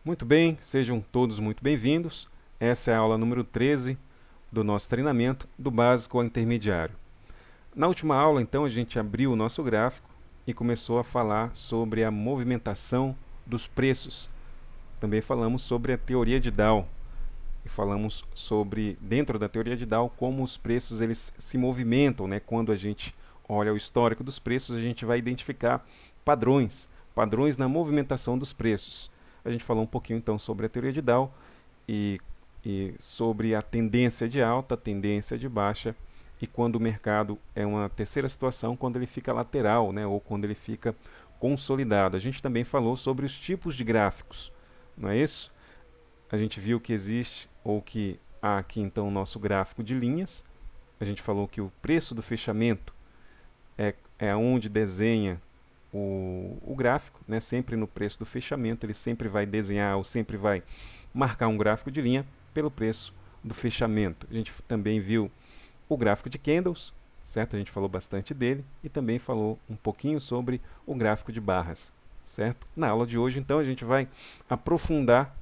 Muito bem, sejam todos muito bem-vindos. Essa é a aula número 13 do nosso treinamento do básico ao intermediário. Na última aula, então, a gente abriu o nosso gráfico e começou a falar sobre a movimentação dos preços. Também falamos sobre a teoria de Dow e falamos sobre, dentro da teoria de Dow, como os preços eles se movimentam, né? Quando a gente olha o histórico dos preços, a gente vai identificar padrões na movimentação dos preços. A gente falou um pouquinho então sobre a teoria de Dow e, e sobre a tendência de alta, tendência de baixa e quando o mercado é uma terceira situação, quando ele fica lateral, né, ou quando ele fica consolidado. A gente também falou sobre os tipos de gráficos, não é isso? A gente viu que existe, ou que há aqui então o nosso gráfico de linhas. A gente falou que o preço do fechamento é onde desenha o gráfico, né? Sempre no preço do fechamento, ele sempre vai desenhar ou sempre vai marcar um gráfico de linha pelo preço do fechamento. A gente também viu o gráfico de candles, certo? A gente falou bastante dele e também falou um pouquinho sobre o gráfico de barras, certo? Na aula de hoje, então, a gente vai aprofundar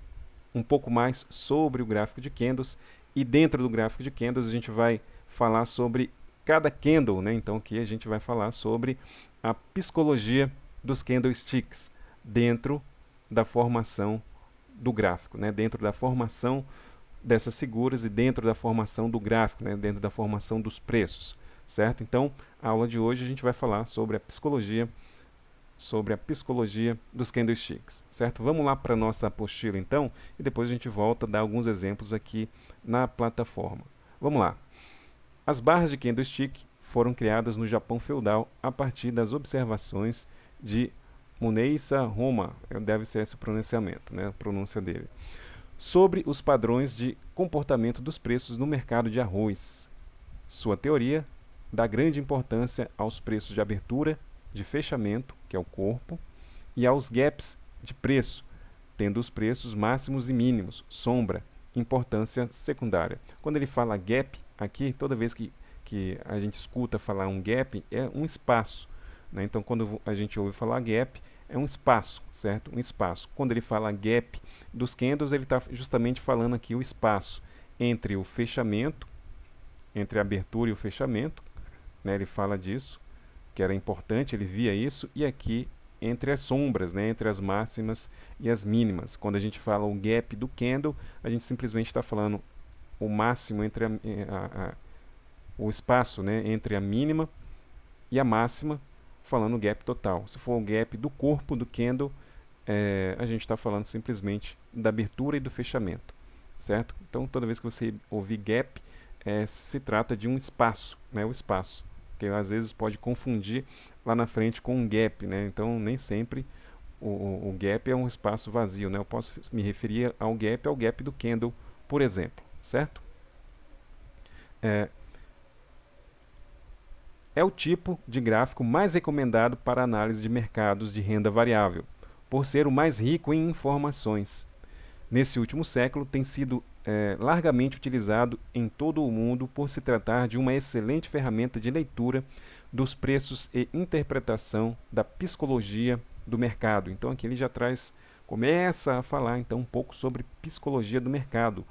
um pouco mais sobre o gráfico de candles e dentro do gráfico de candles a gente vai falar sobre cada candle, né? Então aqui a gente vai falar sobre a psicologia dos candlesticks dentro da formação do gráfico, né? Dentro da formação dessas figuras e dentro da formação do gráfico, né? Dentro da formação dos preços, certo? Então, a aula de hoje a gente vai falar sobre a psicologia dos candlesticks, certo? Vamos lá para a nossa apostila então e depois a gente volta a dar alguns exemplos aqui na plataforma. Vamos lá. As barras de candlestick foram criadas no Japão feudal a partir das observações de Muneisa Roma, deve ser esse pronunciamento, né, a pronúncia dele, sobre os padrões de comportamento dos preços no mercado de arroz. Sua teoria dá grande importância aos preços de abertura, de fechamento, que é o corpo, e aos gaps de preço, tendo os preços máximos e mínimos, sombra, importância secundária. Quando ele fala gap, aqui, toda vez que a gente escuta falar um gap, é um espaço, né? Então, quando a gente ouve falar gap, é um espaço, certo? Um espaço. Quando ele fala gap dos candles, ele está justamente falando aqui o espaço entre o fechamento, entre a abertura e o fechamento, né? Ele fala disso, que era importante, ele via isso, e aqui entre as sombras, né, entre as máximas e as mínimas. Quando a gente fala o gap do candle, a gente simplesmente está falando o máximo entre o espaço, né, entre a mínima e a máxima, falando o gap total. Se for o gap do corpo do candle, a gente está falando simplesmente da abertura e do fechamento, certo? Então, toda vez que você ouvir gap, se trata de um espaço, né, o espaço, que às vezes pode confundir lá na frente com um gap, né? Então nem sempre o gap é um espaço vazio, né? Eu posso me referir ao gap do candle, por exemplo, certo? É o tipo de gráfico mais recomendado para análise de mercados de renda variável, por ser o mais rico em informações. Nesse último século, tem sido largamente utilizado em todo o mundo por se tratar de uma excelente ferramenta de leitura dos preços e interpretação da psicologia do mercado. Então aqui ele já começa a falar então um pouco sobre psicologia do mercado,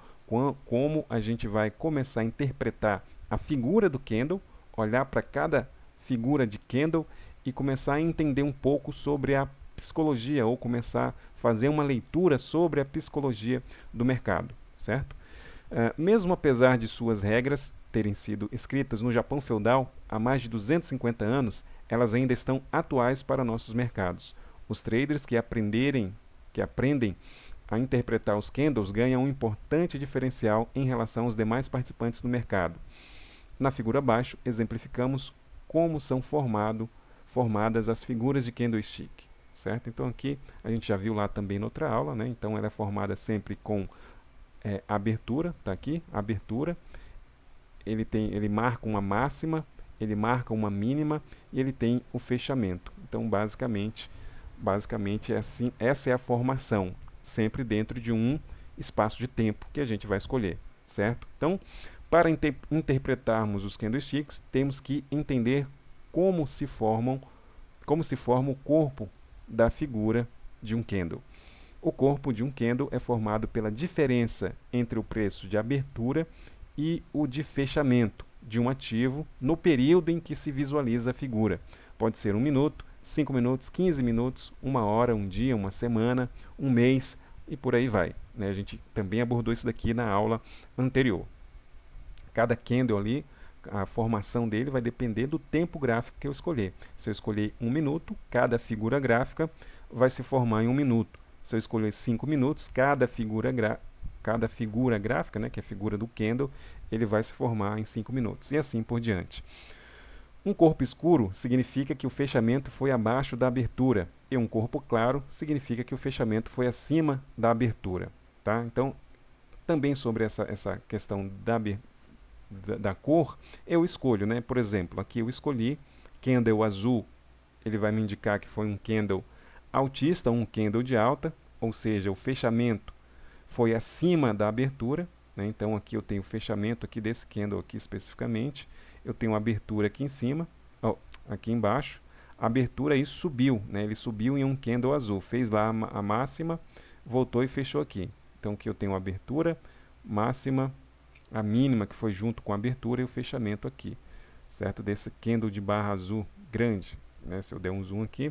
como a gente vai começar a interpretar a figura do candle, olhar para cada figura de candle e começar a entender um pouco sobre a psicologia ou começar a fazer uma leitura sobre a psicologia do mercado, certo? Mesmo apesar de suas regras terem sido escritas no Japão feudal há mais de 250 anos, elas ainda estão atuais para nossos mercados. Os traders que aprendem a interpretar os candles ganham um importante diferencial em relação aos demais participantes do mercado. Na figura abaixo, exemplificamos como são formadas as figuras de candlestick, certo? Então aqui a gente já viu lá também noutra aula, né? Então ela é formada sempre com abertura, tá aqui, abertura, ele marca uma máxima, ele marca uma mínima e ele tem o fechamento. Então basicamente é assim, essa é a formação, sempre dentro de um espaço de tempo que a gente vai escolher, certo? Então, para interpretarmos os candlesticks, temos que entender como se forma o corpo da figura de um candle. O corpo de um candle é formado pela diferença entre o preço de abertura e o de fechamento de um ativo no período em que se visualiza a figura. Pode ser 1 minuto, 5 minutos, 15 minutos, 1 hora, um dia, uma semana, um mês e por aí vai, né? A gente também abordou isso daqui na aula anterior. Cada candle ali, a formação dele vai depender do tempo gráfico que eu escolher. Se eu escolher 1 minuto, cada figura gráfica vai se formar em 1 minuto. Se eu escolher 5 minutos, cada figura gráfica, né, que é a figura do candle, ele vai se formar em 5 minutos. E assim por diante. Um corpo escuro significa que o fechamento foi abaixo da abertura. E um corpo claro significa que o fechamento foi acima da abertura. Tá? Então, também sobre essa questão da cor, eu escolho, né? Por exemplo, aqui eu escolhi candle azul, ele vai me indicar que foi um candle altista, um candle de alta, ou seja, o fechamento foi acima da abertura, né? Então aqui eu tenho o fechamento aqui desse candle aqui especificamente, eu tenho a abertura aqui em cima, aqui embaixo, a abertura aí subiu, né? Ele subiu em um candle azul, fez lá a máxima, voltou e fechou aqui. Então aqui eu tenho a abertura, máxima, a mínima que foi junto com a abertura e o fechamento aqui, certo? Desse candle de barra azul grande, né? Se eu der um zoom aqui,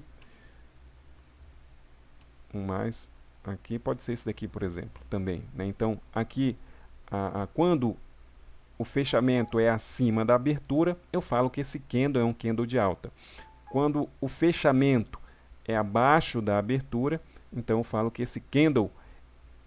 mais aqui, pode ser esse daqui, por exemplo, também, né? Então, aqui, quando o fechamento é acima da abertura, eu falo que esse candle é um candle de alta. Quando o fechamento é abaixo da abertura, então eu falo que esse candle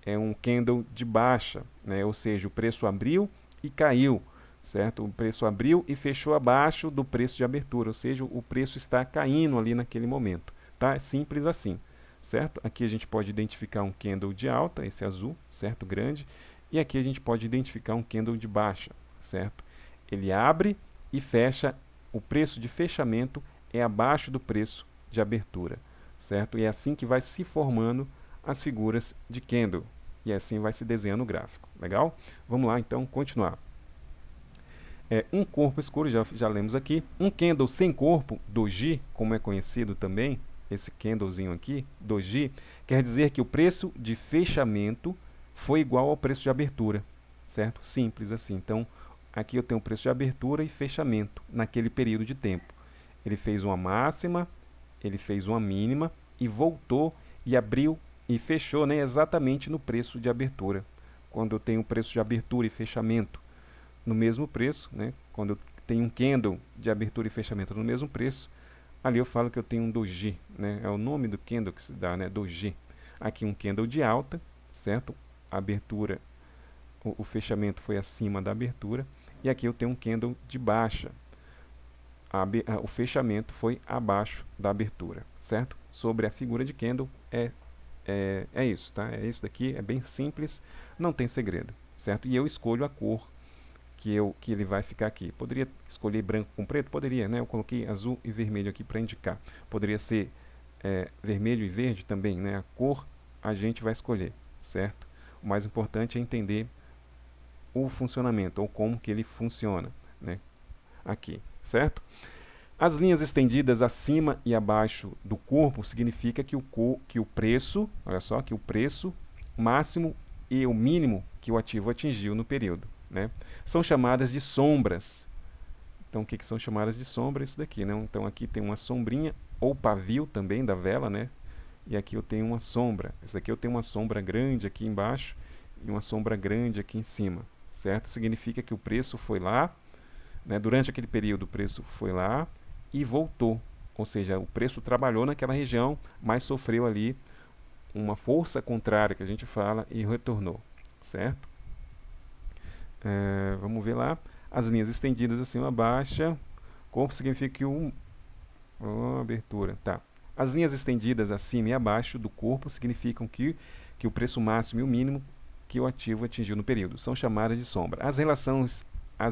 é um candle de baixa, né? Ou seja, o preço abriu e caiu, certo? O preço abriu e fechou abaixo do preço de abertura, ou seja, o preço está caindo ali naquele momento, tá? É simples assim, certo? Aqui a gente pode identificar um candle de alta, esse azul, certo? Grande, e aqui a gente pode identificar um candle de baixa, certo? Ele abre e fecha, o preço de fechamento é abaixo do preço de abertura, certo? E é assim que vai se formando as figuras de candle. E assim vai se desenhando o gráfico. Legal? Vamos lá, então, continuar. Um corpo escuro, já lemos aqui. Um candle sem corpo, doji, como é conhecido também, esse candlezinho aqui, doji, quer dizer que o preço de fechamento foi igual ao preço de abertura. Certo? Simples assim. Então, aqui eu tenho o preço de abertura e fechamento naquele período de tempo. Ele fez uma máxima, ele fez uma mínima e voltou e abriu e fechou, né, exatamente no preço de abertura. Quando eu tenho o preço de abertura e fechamento no mesmo preço, né, quando eu tenho um candle de abertura e fechamento no mesmo preço, ali eu falo que eu tenho um doji, né, é o nome do candle que se dá, né, doji. Aqui um candle de alta, certo? A abertura, o fechamento foi acima da abertura, e aqui eu tenho um candle de baixa. O fechamento foi abaixo da abertura, certo? Sobre a figura de candle é isso, tá? É isso daqui, é bem simples, não tem segredo, certo? E eu escolho a cor que ele vai ficar aqui. Poderia escolher branco com preto? Poderia, né? Eu coloquei azul e vermelho aqui para indicar. Poderia ser vermelho e verde também, né? A cor a gente vai escolher, certo? O mais importante é entender o funcionamento, ou como que ele funciona, né? Aqui, certo? As linhas estendidas acima e abaixo do corpo significa que o preço, olha só, que o preço máximo e o mínimo que o ativo atingiu no período, né? São chamadas de sombras. Então, o que são chamadas de sombra? Isso daqui, né? Então, aqui tem uma sombrinha, ou pavio também da vela, né? E aqui eu tenho uma sombra. Essa aqui eu tenho uma sombra grande aqui embaixo e uma sombra grande aqui em cima, certo? Significa que o preço foi lá, né? Durante aquele período o preço foi lá e voltou, ou seja, o preço trabalhou naquela região, mas sofreu ali uma força contrária que a gente fala e retornou, certo? Vamos ver lá, as linhas estendidas acima baixa, corpo significa que abertura, tá? As linhas estendidas acima e abaixo do corpo significam que o preço máximo e o mínimo que o ativo atingiu no período são chamadas de sombra. As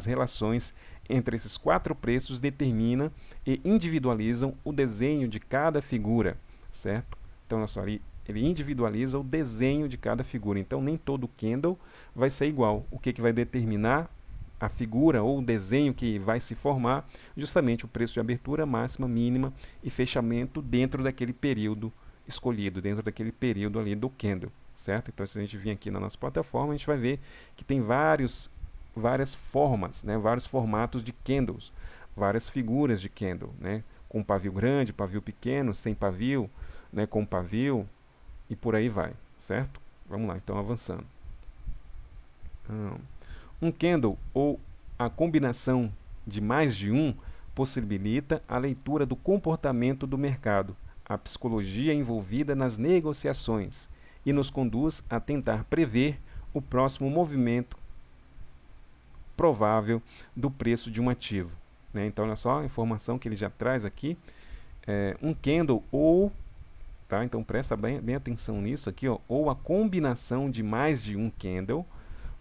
relações entre esses 4 preços determinam e individualizam o desenho de cada figura, certo? Então, olha só, ele individualiza o desenho de cada figura. Então, nem todo candle vai ser igual. O que vai determinar a figura ou o desenho que vai se formar? Justamente o preço de abertura, máxima, mínima e fechamento dentro daquele período escolhido, dentro daquele período ali do candle, certo? Então, se a gente vir aqui na nossa plataforma, a gente vai ver que tem várias formas, né? Vários formatos de candles, várias figuras de candle, né? Com pavio grande, pavio pequeno, sem pavio, né? Com pavio e por aí vai, certo? Vamos lá, então avançando. Um candle ou a combinação de mais de um possibilita a leitura do comportamento do mercado, a psicologia envolvida nas negociações e nos conduz a tentar prever o próximo movimento provável do preço de um ativo. Né? Então, olha só a informação que ele já traz aqui. Um candle ou, tá? Então presta bem atenção nisso aqui, ó, ou a combinação de mais de um candle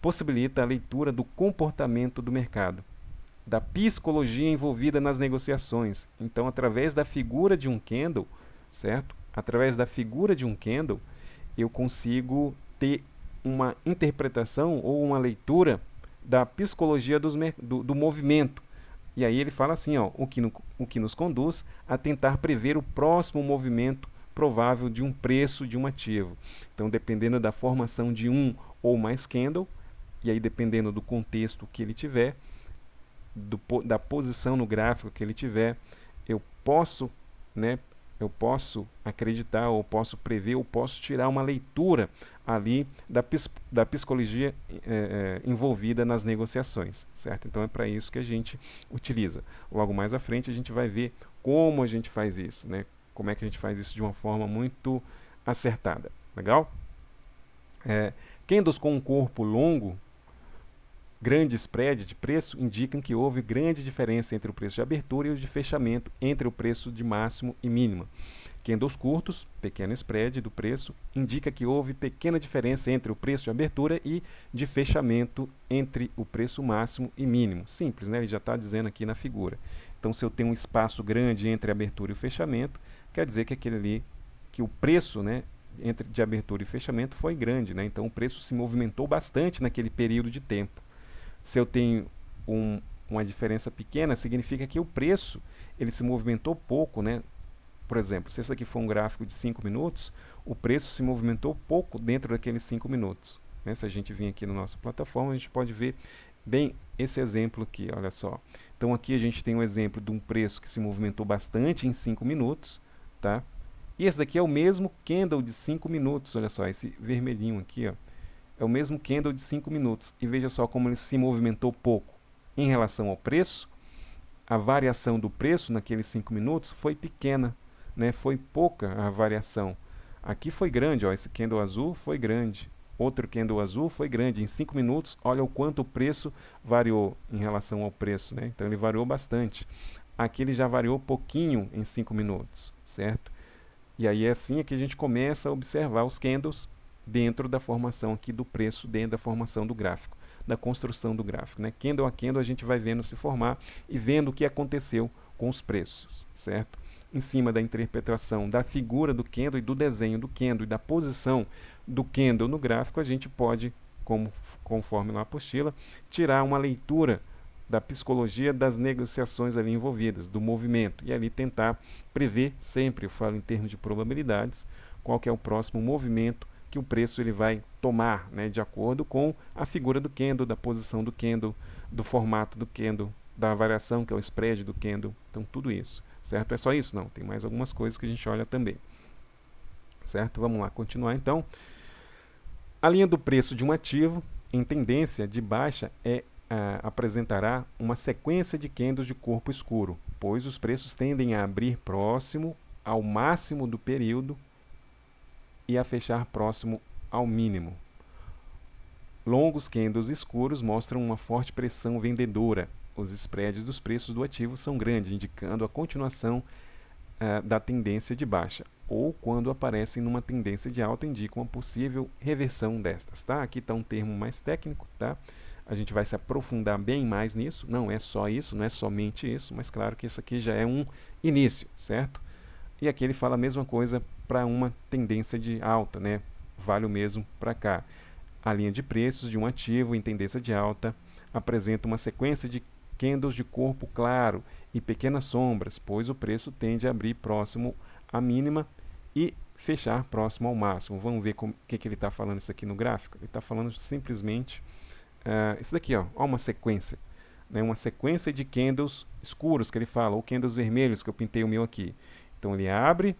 possibilita a leitura do comportamento do mercado, da psicologia envolvida nas negociações. Então, através da figura de um candle, certo? Através da figura de um candle, eu consigo ter uma interpretação ou uma leitura da psicologia do movimento. E aí ele fala assim, ó, o que nos conduz a tentar prever o próximo movimento provável de um preço de um ativo. Então, dependendo da formação de um ou mais candle, e aí dependendo do contexto que ele tiver, da posição no gráfico que ele tiver, eu posso, né, eu posso acreditar, ou posso prever, ou posso tirar uma leitura ali da psicologia envolvida nas negociações, certo? Então é para isso que a gente utiliza. Logo mais à frente a gente vai ver como a gente faz isso, né? Como é que a gente faz isso de uma forma muito acertada, legal? Candles com um corpo longo, grande spread de preço, indicam que houve grande diferença entre o preço de abertura e o de fechamento, entre o preço de máximo e mínima. Candles curtos, pequeno spread do preço, indica que houve pequena diferença entre o preço de abertura e de fechamento entre o preço máximo e mínimo. Simples, né? Ele já está dizendo aqui na figura. Então, se eu tenho um espaço grande entre a abertura e o fechamento, quer dizer que aquele ali, que o preço, né, de abertura e fechamento foi grande, né? Então, o preço se movimentou bastante naquele período de tempo. Se eu tenho uma diferença pequena, significa que o preço ele se movimentou pouco, né? Por exemplo, se esse aqui for um gráfico de 5 minutos, o preço se movimentou pouco dentro daqueles 5 minutos. Né? Se a gente vir aqui na nossa plataforma, a gente pode ver bem esse exemplo aqui, olha só. Então aqui a gente tem um exemplo de um preço que se movimentou bastante em 5 minutos, tá? E esse daqui é o mesmo candle de 5 minutos, olha só, esse vermelhinho aqui, ó. É o mesmo candle de 5 minutos. E veja só como ele se movimentou pouco. Em relação ao preço, a variação do preço naqueles 5 minutos foi pequena, né? Foi pouca a variação. Aqui foi grande, ó, esse candle azul foi grande. Outro candle azul foi grande. Em 5 minutos, olha o quanto o preço variou em relação ao preço, né? Então ele variou bastante. Aqui ele já variou pouquinho em 5 minutos, certo? E aí é assim que a gente começa a observar os candles dentro da formação aqui do preço, dentro da formação do gráfico, da construção do gráfico, né? Candle a candle a gente vai vendo se formar e vendo o que aconteceu com os preços, certo? Em cima da interpretação da figura do candle e do desenho do candle e da posição do candle no gráfico, a gente pode, conforme na apostila, tirar uma leitura da psicologia das negociações ali envolvidas, do movimento, e ali tentar prever sempre, eu falo em termos de probabilidades, qual que é o próximo movimento que o preço ele vai tomar, né, de acordo com a figura do candle, da posição do candle, do formato do candle, da variação que é o spread do candle, então tudo isso, certo? É só isso? Não, tem mais algumas coisas que a gente olha também, certo? Vamos lá, continuar então. A linha do preço de um ativo em tendência de baixa apresentará uma sequência de candles de corpo escuro, pois os preços tendem a abrir próximo ao máximo do período e a fechar próximo ao mínimo. Longos candles escuros mostram uma forte pressão vendedora. Os spreads dos preços do ativo são grandes, indicando a continuação da tendência de baixa, ou quando aparecem numa tendência de alta, indicam uma possível reversão destas. Tá? Aqui está um termo mais técnico, tá? A gente vai se aprofundar bem mais nisso. Não é só isso, não é somente isso, mas claro que isso aqui já é um início, certo? E aqui ele fala a mesma coisa para uma tendência de alta, né? Vale o mesmo para cá. A linha de preços de um ativo em tendência de alta apresenta uma sequência de candles de corpo claro e pequenas sombras, pois o preço tende a abrir próximo à mínima e fechar próximo ao máximo. Vamos ver o que ele está falando isso aqui no gráfico. Ele está falando simplesmente isso daqui, ó, uma sequência, né, uma sequência de candles escuros que ele fala, ou candles vermelhos que eu pintei o meu aqui. Então ele abre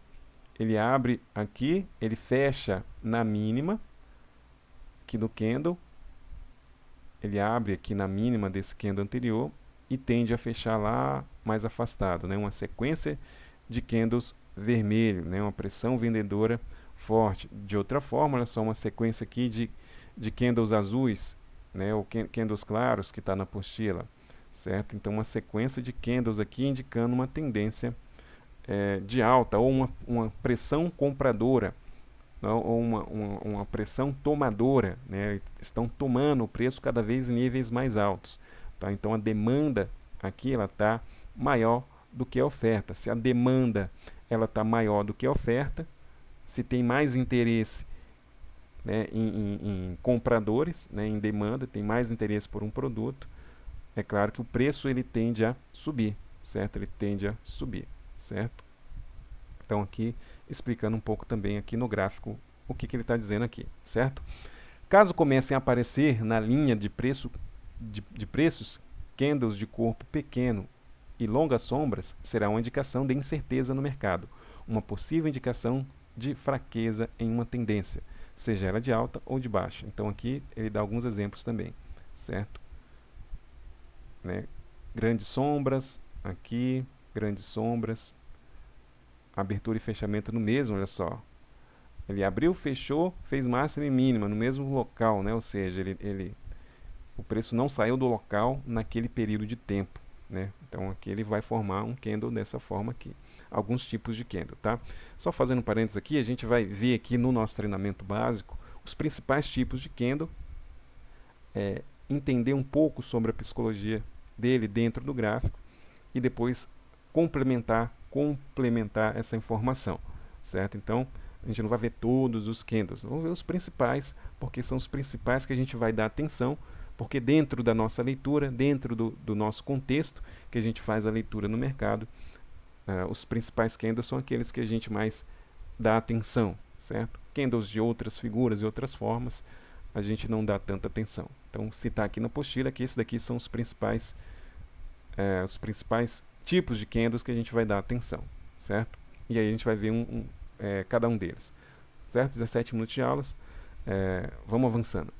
aqui, ele fecha na mínima aqui do candle, ele abre aqui na mínima desse candle anterior e tende a fechar lá mais afastado, né, uma sequência de candles vermelho, né, uma pressão vendedora forte. De outra forma, olha só, uma sequência aqui de candles azuis, né, ou candles claros que está na apostila, certo? Então uma sequência de candles aqui indicando uma tendência de alta, ou uma pressão compradora, ou uma pressão tomadora, né? Estão tomando o preço cada vez em níveis mais altos, tá? Então a demanda aqui ela está maior do que a oferta. Se a demanda ela está maior do que a oferta, se tem mais interesse, né, em compradores, né, em demanda, tem mais interesse por um produto, é claro que o preço ele tende a subir, certo? Ele tende a subir, certo? Então aqui explicando um pouco também aqui no gráfico o que ele está dizendo aqui, certo? Caso comecem a aparecer na linha de preço de preços candles de corpo pequeno e longas sombras, será uma indicação de incerteza no mercado, uma possível indicação de fraqueza em uma tendência, seja ela de alta ou de baixa. Então aqui ele dá alguns exemplos também, certo? Né? Grandes sombras, aqui, grandes sombras, abertura e fechamento no mesmo, olha só. Ele abriu, fechou, fez máxima e mínima no mesmo local, né? Ou seja, o preço não saiu do local naquele período de tempo, né? Então aqui ele vai formar um candle dessa forma aqui. Alguns tipos de candle, tá? Só fazendo um parênteses aqui, a gente vai ver aqui no nosso treinamento básico os principais tipos de candle, entender um pouco sobre a psicologia dele dentro do gráfico e depois complementar essa informação, certo? Então a gente não vai ver todos os candles, vamos ver os principais, porque são os principais que a gente vai dar atenção, porque dentro da nossa leitura, dentro do nosso contexto que a gente faz a leitura no mercado, os principais candles são aqueles que a gente mais dá atenção, certo? Candles de outras figuras e outras formas a gente não dá tanta atenção. Então citar aqui na apostila que esses daqui são os principais tipos de candles que a gente vai dar atenção, certo? E aí a gente vai ver cada um deles, certo? 17 minutos de aulas, vamos avançando.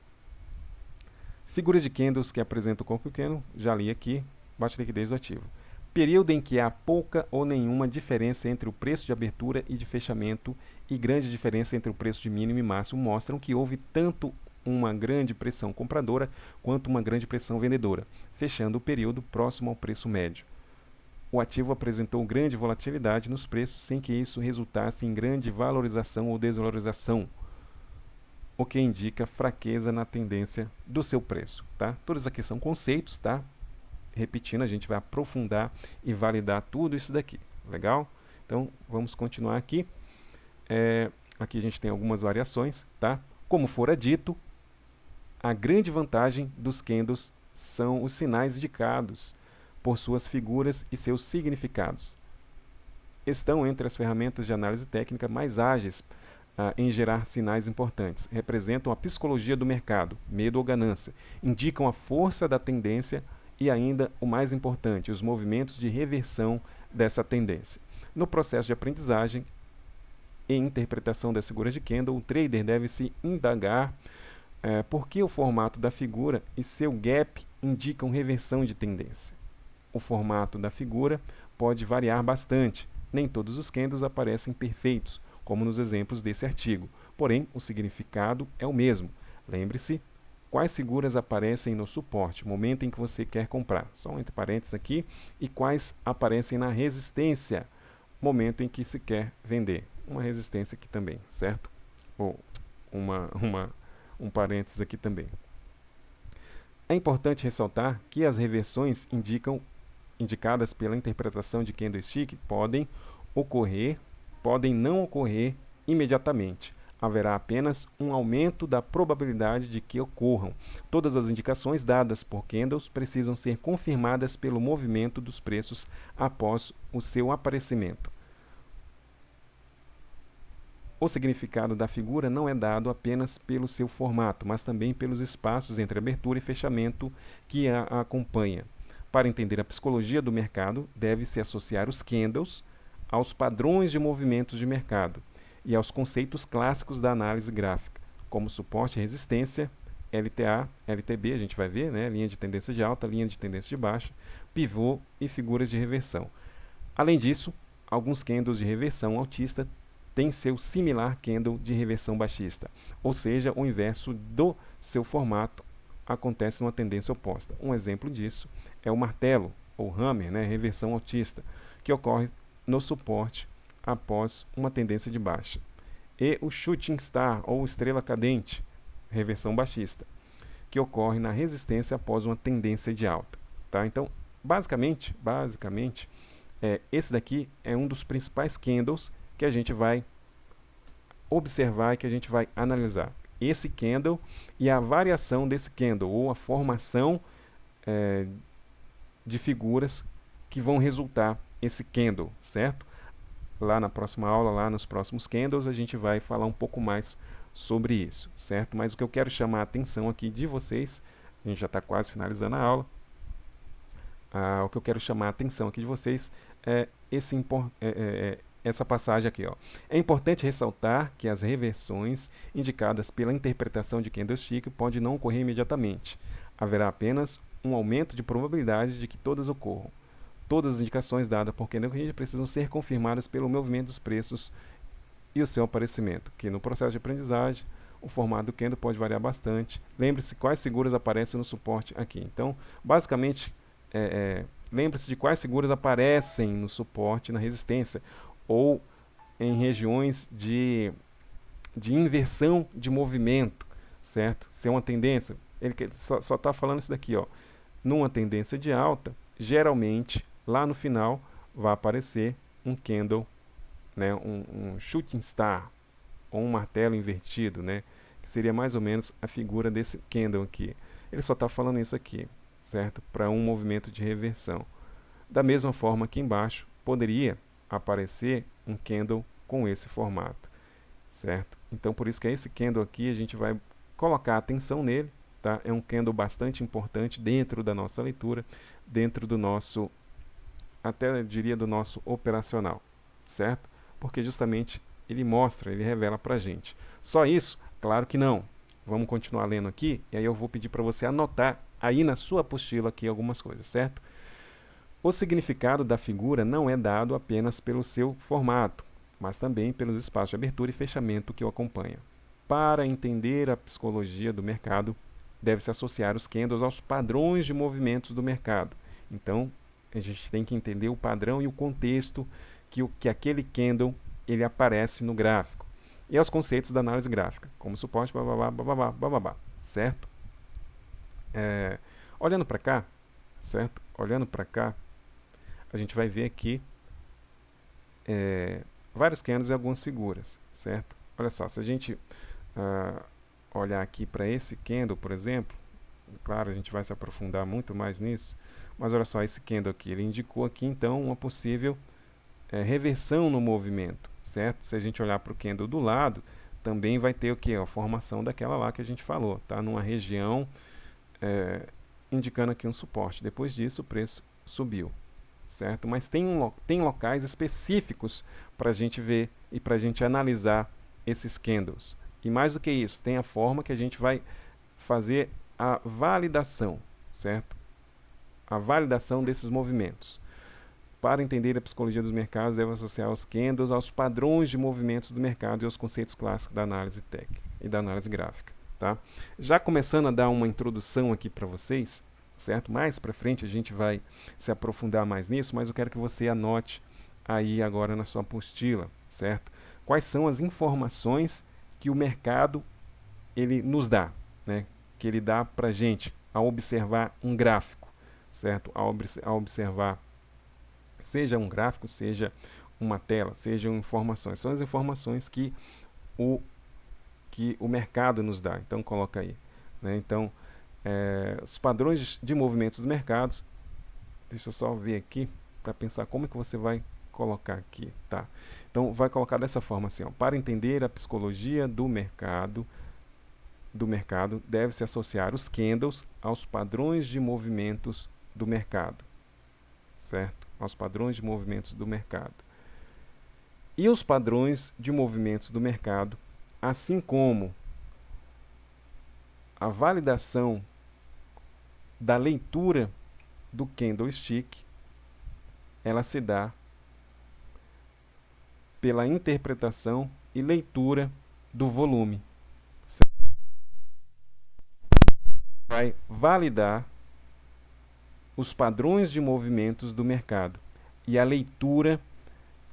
Figuras de candles que apresentam o corpo pequeno, já li aqui, baixa liquidez do ativo. Período em que há pouca ou nenhuma diferença entre o preço de abertura e de fechamento e grande diferença entre o preço de mínimo e máximo mostram que houve tanto uma grande pressão compradora quanto uma grande pressão vendedora, fechando o período próximo ao preço médio. O ativo apresentou grande volatilidade nos preços sem que isso resultasse em grande valorização ou desvalorização, o que indica fraqueza na tendência do seu preço, tá? Todos aqui são conceitos, tá? Repetindo, a gente vai aprofundar e validar tudo isso daqui, legal? Então, vamos continuar aqui. Aqui a gente tem algumas variações, tá? Como fora dito, a grande vantagem dos candles são os sinais indicados por suas figuras e seus significados. Estão entre as ferramentas de análise técnica mais ágeis em gerar sinais importantes. Representam a psicologia do mercado, medo ou ganância. Indicam a força da tendência e ainda, o mais importante, os movimentos de reversão dessa tendência. No processo de aprendizagem e interpretação das figuras de candle, o trader deve se indagar por que o formato da figura e seu gap indicam reversão de tendência. O formato da figura pode variar bastante. Nem todos os candles aparecem perfeitos, como nos exemplos desse artigo. Porém, o significado é o mesmo. Lembre-se, quais figuras aparecem no suporte, momento em que você quer comprar. Só entre parênteses aqui. E quais aparecem na resistência, momento em que se quer vender. Uma resistência aqui também, certo? Ou um parênteses aqui também. É importante ressaltar que as reversões indicadas pela interpretação de candlestick podem não ocorrer imediatamente. Haverá apenas um aumento da probabilidade de que ocorram. Todas as indicações dadas por candles precisam ser confirmadas pelo movimento dos preços após o seu aparecimento. O significado da figura não é dado apenas pelo seu formato, mas também pelos espaços entre abertura e fechamento que a acompanha. Para entender a psicologia do mercado, deve-se associar os candles aos padrões de movimentos de mercado e aos conceitos clássicos da análise gráfica, como suporte e resistência, LTA, LTB, a gente vai ver, né? Linha de tendência de alta, linha de tendência de baixa, pivô e figuras de reversão. Além disso, alguns candles de reversão altista têm seu similar candle de reversão baixista, ou seja, o inverso do seu formato acontece numa tendência oposta. Um exemplo disso é o martelo, ou hammer, né? Reversão altista, que ocorre no suporte após uma tendência de baixa. E o shooting star, ou estrela cadente, reversão baixista, que ocorre na resistência após uma tendência de alta. Tá? Então, basicamente, esse daqui é um dos principais candles que a gente vai observar e que a gente vai analisar. Esse candle e a variação desse candle, ou a formação de figuras que vão resultar esse candle, certo? Lá na próxima aula, lá nos próximos candles, a gente vai falar um pouco mais sobre isso, certo? Mas o que eu quero chamar a atenção aqui de vocês, a gente já está quase finalizando a aula, o que eu quero chamar a atenção aqui de vocês é essa passagem aqui. Ó. É importante ressaltar que as reversões indicadas pela interpretação de candlestick podem não ocorrer imediatamente. Haverá apenas um aumento de probabilidade de que todas ocorram. Todas as indicações dadas por candlestick precisam ser confirmadas pelo movimento dos preços e o seu aparecimento, que no processo de aprendizagem o formato do candle pode variar bastante. Lembre-se quais figuras aparecem no suporte aqui. Então, basicamente, lembre-se de quais figuras aparecem no suporte e na resistência, ou em regiões de inversão de movimento, certo? Se é uma tendência, ele só está falando isso daqui, ó. Numa tendência de alta, geralmente, lá no final, vai aparecer um candle, né, um shooting star, ou um martelo invertido, né, que seria mais ou menos a figura desse candle aqui. Ele só está falando isso aqui, certo? Para um movimento de reversão. Da mesma forma, aqui embaixo, poderia aparecer um candle com esse formato, certo? Então, por isso que esse candle aqui, a gente vai colocar atenção nele, tá? É um candle bastante importante dentro da nossa leitura, dentro do nosso, até eu diria, do nosso operacional, certo? Porque justamente ele mostra, ele revela para a gente. Só isso? Claro que não. Vamos continuar lendo aqui, e aí eu vou pedir para você anotar aí na sua apostila aqui algumas coisas, certo? O significado da figura não é dado apenas pelo seu formato, mas também pelos espaços de abertura e fechamento que o acompanha. Para entender a psicologia do mercado, deve-se associar os candles aos padrões de movimentos do mercado. Então, a gente tem que entender o padrão e o contexto que aquele candle ele aparece no gráfico. E aos conceitos da análise gráfica, como suporte, bababá, certo? Olhando para cá, certo? Olhando para cá, a gente vai ver aqui vários candles e algumas figuras, certo? Olha só, se a gente olhar aqui para esse candle, por exemplo, claro, a gente vai se aprofundar muito mais nisso, mas olha só, esse candle aqui, ele indicou aqui então uma possível reversão no movimento, certo? Se a gente olhar para o candle do lado, também vai ter o que? A formação daquela lá que a gente falou, tá? Numa região indicando aqui um suporte. Depois disso, o preço subiu, certo? Mas tem locais específicos para a gente ver e para a gente analisar esses candles. E mais do que isso, tem a forma que a gente vai fazer a validação, certo? A validação desses movimentos. Para entender a psicologia dos mercados, deve associar os candles aos padrões de movimentos do mercado e aos conceitos clássicos da análise técnica e da análise gráfica. Tá? Já começando a dar uma introdução aqui para vocês, certo? Mais para frente a gente vai se aprofundar mais nisso, mas eu quero que você anote aí agora na sua apostila, certo? Quais são as informações que o mercado ele nos dá, né? Que ele dá para a gente ao observar um gráfico, certo? Ao observar seja um gráfico, seja uma tela, sejam informações. São as informações que o mercado nos dá. Então, coloca aí. Né? Então, os padrões de movimentos dos mercados. Deixa eu só ver aqui para pensar como é que você vai colocar aqui, tá? Então vai colocar dessa forma assim, ó, para entender a psicologia do mercado, deve-se associar os candles aos padrões de movimentos do mercado, certo? Aos padrões de movimentos do mercado. E os padrões de movimentos do mercado, assim como a validação da leitura do candlestick, ela se dá pela interpretação e leitura do volume. Vai validar os padrões de movimentos do mercado e a leitura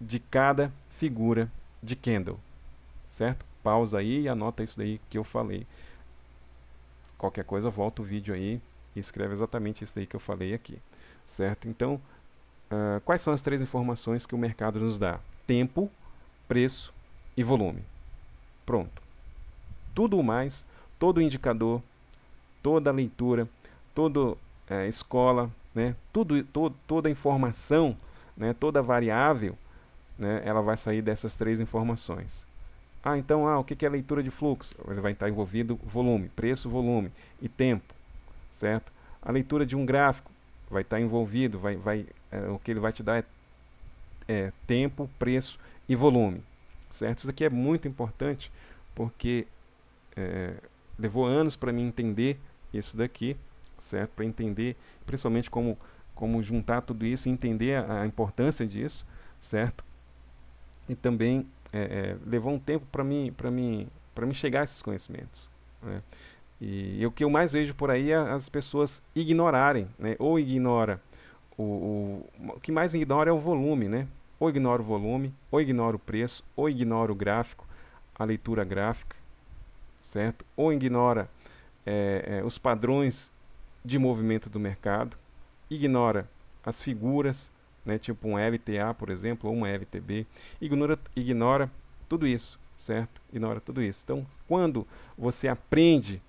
de cada figura de candle, certo? Pausa aí e anota isso daí que eu falei. Qualquer coisa, volta o vídeo aí e escreve exatamente isso daí que eu falei aqui, certo? Então, quais são as 3 informações que o mercado nos dá? Tempo, preço e volume. Pronto. Tudo mais, todo indicador, toda leitura, toda escola, né? Toda informação, né? Toda variável, né? Ela vai sair dessas 3 informações. Então, o que é a leitura de fluxo? Ele vai estar envolvido volume, preço, volume e tempo, certo? A leitura de um gráfico vai estar envolvido, o que ele vai te dar é tempo, preço e volume, certo? Isso aqui é muito importante porque levou anos para mim entender isso daqui, certo? Para entender, principalmente como juntar tudo isso e entender a importância disso, certo? E também levou um tempo para mim chegar a esses conhecimentos, né? E o que eu mais vejo por aí é as pessoas ignorarem, né? Ou ignora o que mais ignora é o volume, né? Ou ignora o volume, ou ignora o preço, ou ignora o gráfico, a leitura gráfica, certo? Ou ignora os padrões de movimento do mercado, ignora as figuras, né, tipo um LTA, por exemplo, ou uma LTB, ignora tudo isso, certo? Ignora tudo isso. Então, quando você aprende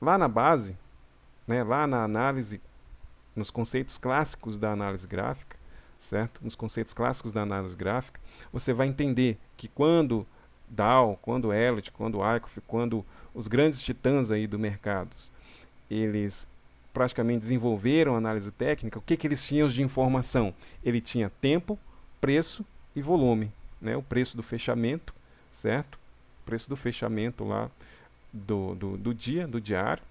lá na base, né, lá na análise, nos conceitos clássicos da análise gráfica, certo? Nos conceitos clássicos da análise gráfica, você vai entender que quando Dow, quando Elliott, quando Wyckoff, quando os grandes titãs aí do mercado, eles praticamente desenvolveram a análise técnica, o que eles tinham de informação? Ele tinha tempo, preço e volume, né? O preço do fechamento, certo? O preço do fechamento lá do dia, do diário.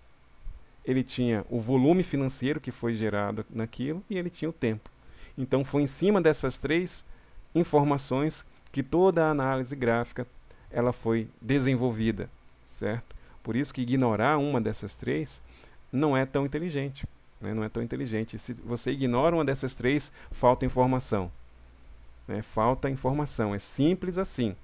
Ele tinha o volume financeiro que foi gerado naquilo e ele tinha o tempo. Então foi em cima dessas 3 informações que toda a análise gráfica ela foi desenvolvida, certo? Por isso que ignorar uma dessas 3 não é tão inteligente, né? Não é tão inteligente. Se você ignora uma dessas 3, falta informação, né? Falta informação, é simples assim,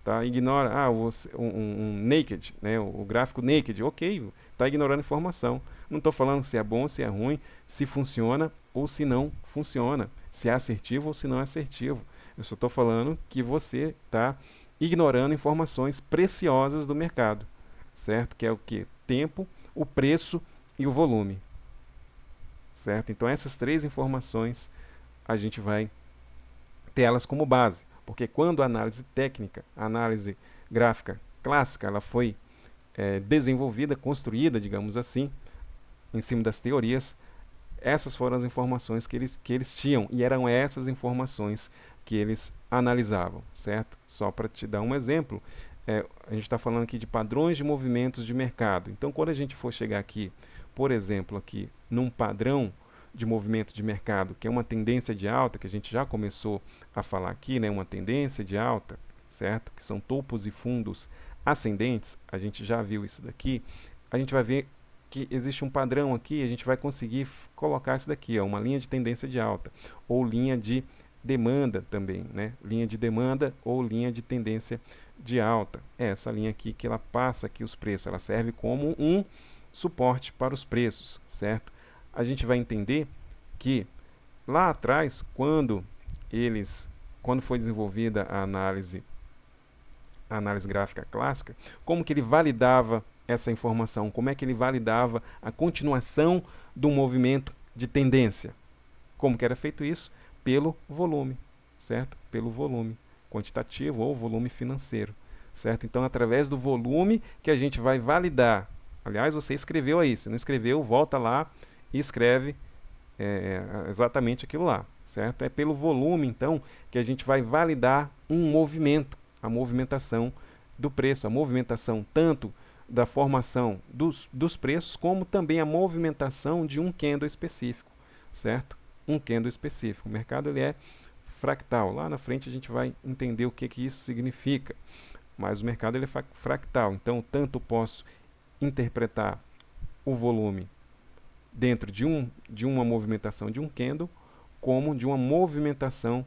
tá? Ignora um naked, né? O gráfico naked, ok, está ignorando informação. Não estou falando se é bom, se é ruim, se funciona ou se não funciona, se é assertivo ou se não é assertivo. Eu só estou falando que você está ignorando informações preciosas do mercado, certo? Que é o que? Tempo, o preço e o volume, certo? Então essas 3 informações a gente vai ter elas como base, porque quando a análise técnica, a análise gráfica clássica, ela foi desenvolvida, construída, digamos assim, em cima das teorias, essas foram as informações que eles tinham, e eram essas informações que eles analisavam, certo? Só para te dar um exemplo, a gente está falando aqui de padrões de movimentos de mercado. Então, quando a gente for chegar aqui, por exemplo, aqui num padrão de movimento de mercado, que é uma tendência de alta, que a gente já começou a falar aqui, né? Uma tendência de alta, certo? Que são topos e fundos ascendentes, a gente já viu isso daqui, a gente vai ver que existe um padrão aqui, a gente vai conseguir colocar isso daqui, ó, uma linha de tendência de alta, ou linha de demanda também, né? Linha de demanda ou linha de tendência de alta. É essa linha aqui que ela passa aqui os preços, ela serve como um suporte para os preços, certo? A gente vai entender que lá atrás, quando foi desenvolvida a análise gráfica clássica, como que ele validava essa informação, como é que ele validava a continuação do movimento de tendência. Como que era feito isso? Pelo volume, certo? Pelo volume quantitativo ou volume financeiro, certo? Então, através do volume que a gente vai validar. Aliás, você escreveu aí, se não escreveu, volta lá e escreve exatamente aquilo lá, certo? É pelo volume, então, que a gente vai validar um movimento, a movimentação do preço, a movimentação tanto da formação dos preços, como também a movimentação de um candle específico, certo? Um candle específico. O mercado ele é fractal. Lá na frente a gente vai entender o que isso significa. Mas o mercado ele é fractal. Então, tanto posso interpretar o volume dentro de uma movimentação de um candle, como de uma movimentação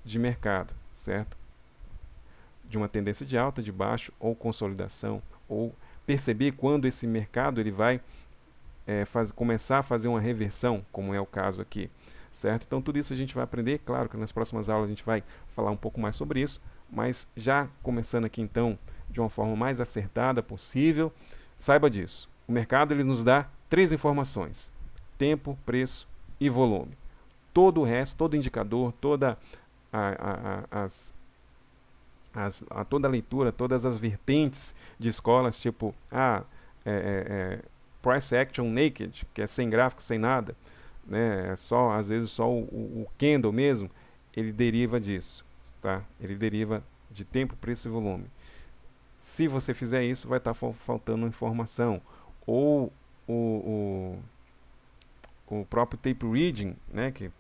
de mercado, certo? De uma tendência de alta, de baixo, ou consolidação, ou perceber quando esse mercado ele vai começar a fazer uma reversão, como é o caso aqui, certo? Então tudo isso a gente vai aprender, claro que nas próximas aulas a gente vai falar um pouco mais sobre isso, mas já começando aqui então de uma forma mais acertada possível, saiba disso. O mercado ele nos dá 3 informações: tempo, preço e volume. Todo o resto, todo indicador, toda toda a leitura, todas as vertentes de escolas, tipo price action naked, que é sem gráfico, sem nada, né? Às vezes só o candle mesmo, ele deriva disso, tá? Ele deriva de tempo, preço e volume. Se você fizer isso, vai estar faltando informação. Ou o próprio tape reading, né, que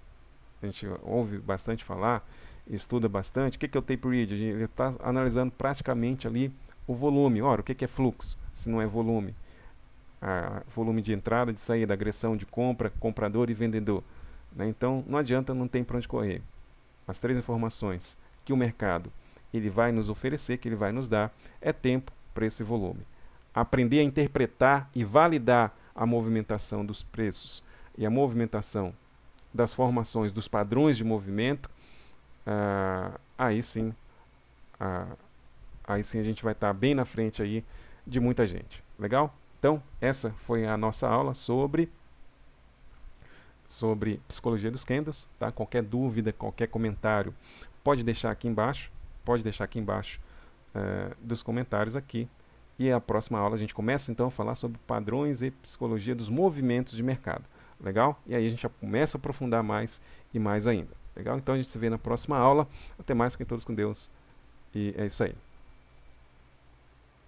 a gente ouve bastante falar, estuda bastante. O que é o tape reading? Ele está analisando praticamente ali o volume. Ora, o que é fluxo, se não é volume? Volume de entrada, de saída, agressão de compra, comprador e vendedor, né? Então, não adianta, não tem para onde correr. As 3 informações que o mercado ele vai nos oferecer, que ele vai nos dar, é tempo, preço e volume. Aprender a interpretar e validar a movimentação dos preços e a movimentação das formações dos padrões de movimento, aí sim a gente vai estar bem na frente aí de muita gente. Legal? Então, essa foi a nossa aula sobre psicologia dos candles, tá? Qualquer dúvida, qualquer comentário, pode deixar aqui embaixo, dos comentários aqui. E a próxima aula a gente começa então a falar sobre padrões e psicologia dos movimentos de mercado. Legal? E aí a gente já começa a aprofundar mais e mais ainda. Legal? Então a gente se vê na próxima aula. Até mais, fiquem todos com Deus. E é isso aí.